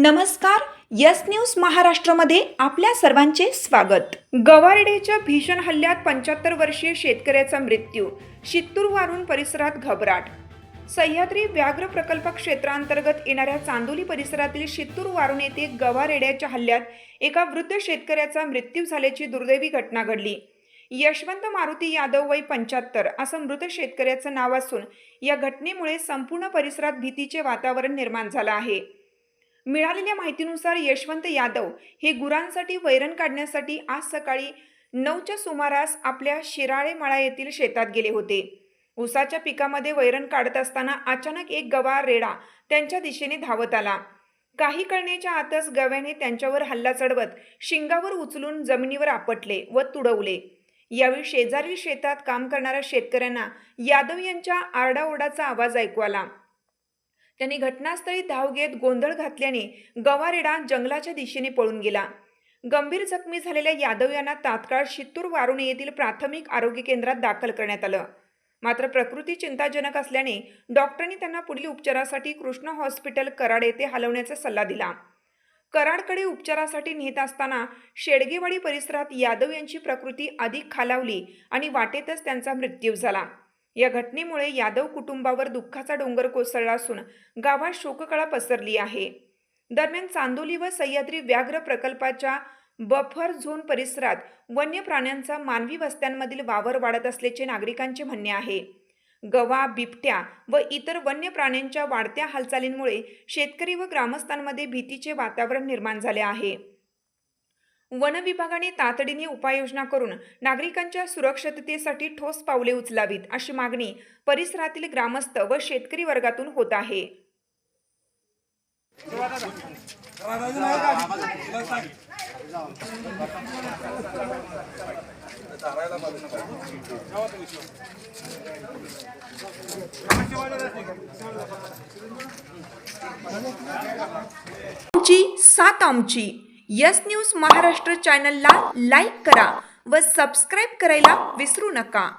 नमस्कार. Yes news महाराष्ट्रामध्ये आपल्या सर्वांचे स्वागत. गवारेड्याच्या भीषण हल्ल्यात 75 वर्षीय शेतकऱ्याचा मृत्यू. शित्तूरवारून परिसरात घबराट. सह्याद्री व्याघ्र प्रकल्प क्षेत्रांतर्गत येणाऱ्या चांदोली परिसरातील शित्तूरवारून येथे गवारेड्याच्या हल्ल्यात एका वृद्ध शेतकऱ्याचा मृत्यू झाल्याची दुर्दैवी घटना घडली. यशवंत मारुती यादव वय 75 असं मृत शेतकऱ्याचं नाव असून या घटनेमुळे संपूर्ण परिसरात भीतीचे वातावरण निर्माण झालं आहे. मिळालेल्या माहितीनुसार यशवंत यादव हे गुरांसाठी वैरण काढण्यासाठी आज सकाळी 9च्या सुमारास आपल्या शिराळे मळा येथील शेतात गेले होते. ऊसाच्या पिकामध्ये वैरण काढत असताना अचानक एक गवा रेडा त्यांच्या दिशेने धावत आला. काही कळण्याच्या आतच गव्याने त्यांच्यावर हल्ला चढवत शिंगावर उचलून जमिनीवर आपटले व तुडवले. यावेळी शेजारील शेतात काम करणाऱ्या शेतकऱ्यांना यादव यांच्या आरडाओरडाचा आवाज ऐकू आला. त्यांनी घटनास्थळी धाव घेत गोंधळ घातल्याने गवारेडा जंगलाच्या दिशेने पळून गेला. गंभीर जखमी झालेल्या यादव यांना तात्काळ शित्तूरवारून येथील प्राथमिक आरोग्य केंद्रात दाखल करण्यात आलं. मात्र प्रकृती चिंताजनक असल्याने डॉक्टरांनी त्यांना पुढील उपचारासाठी कृष्णा हॉस्पिटल कराड येथे हलवण्याचा सल्ला दिला. कराडकडे उपचारासाठी नेत असताना शेडगेवाडी परिसरात यादव यांची प्रकृती अधिक खालावली आणि वाटेतच त्यांचा मृत्यू झाला. या घटनेमुळे यादव कुटुंबावर दुःखाचा डोंगर कोसळला असून गावात शोककळा पसरली आहे. दरम्यान चांदोली व सह्याद्री व्याघ्र प्रकल्पाच्या बफर झोन परिसरात वन्य प्राण्यांचा मानवी वस्त्यांमधील वावर वाढत असल्याचे नागरिकांचे म्हणणे आहे. गवा, बिबट्या व इतर वन्य प्राण्यांच्या वाढत्या हालचालींमुळे शेतकरी व ग्रामस्थांमध्ये भीतीचे वातावरण निर्माण झाले आहे. वन विभागाने तातडीने उपाययोजना करून नागरिकांच्या सुरक्षिततेसाठी ठोस पावले उचलावीत अशी मागणी परिसरातील ग्रामस्थ व शेतकरी वर्गातून होत आहे. आमची यस न्यूज महाराष्ट्र चॅनलला लाईक करा व सबस्क्राईब करायला विसरू नका.